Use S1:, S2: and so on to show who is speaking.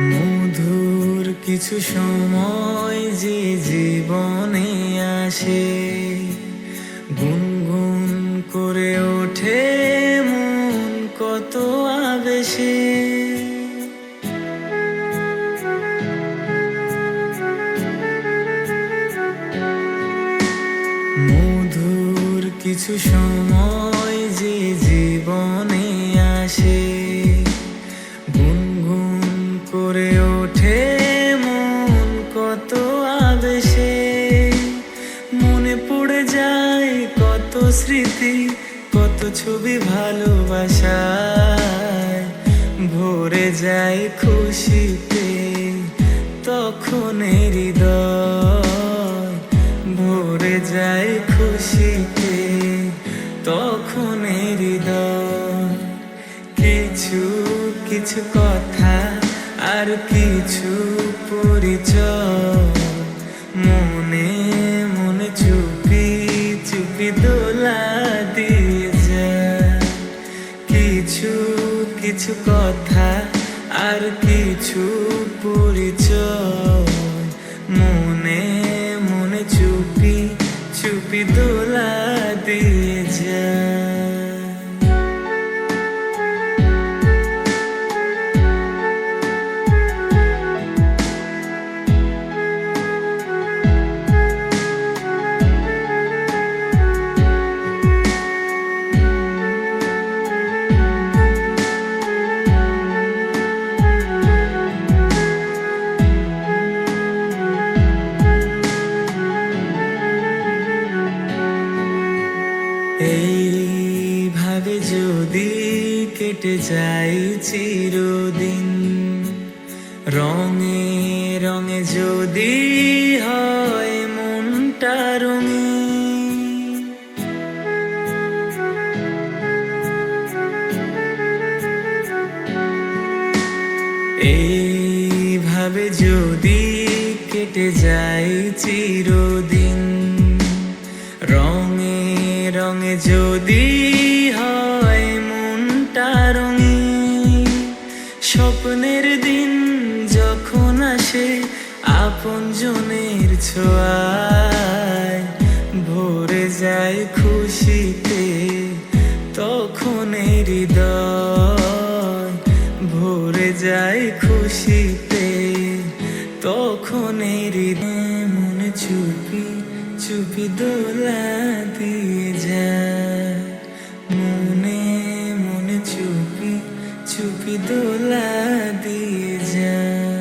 S1: মধুর কিছু সময় যে জীবনে আসে, গুনগুন করে ওঠে মন কত আবেশে। মধুর কিছু সময় যে জীবনে আসে, গুনগুন করে ওঠে মন কত আবেশে। মনে পড়ে যায় কত স্মৃতি, কত ছবি ভালোবাসায়, ভরে যায় খুশিতে তখন হৃদয়, ভরে যায় খুশিতে তখন হৃদয়। কিছু কিছু কথা আর কিছু পরিচয়, মনে মনে চুপি চুপি দোলা দিয়ে যায়। কিছু কিছু কথা আর কিছু পরিচয়, মনে মনে চুপি চুপি দোলা দিয়ে যায়। এইভাবে যদি কেটে যায় চিরদিন, রঙে রঙে যদি হয় মনটা রঙিন, এইভাবে যদি কেটে যায় চিরদিন, রঙে রঙে যদি হয় মনটা রঙিন। স্বপ্নের দিন যখন আসে আপনজনের ছোঁয়ায়, ভরে যায় খুশিতে তখন হৃদয়, ভরে যায় খুশিতে তখন হৃদয়। মনে চুপি চুপি দোলা দিয়ে যায়, মনে মনে চুপি চুপি দোলা দিয়ে যায়।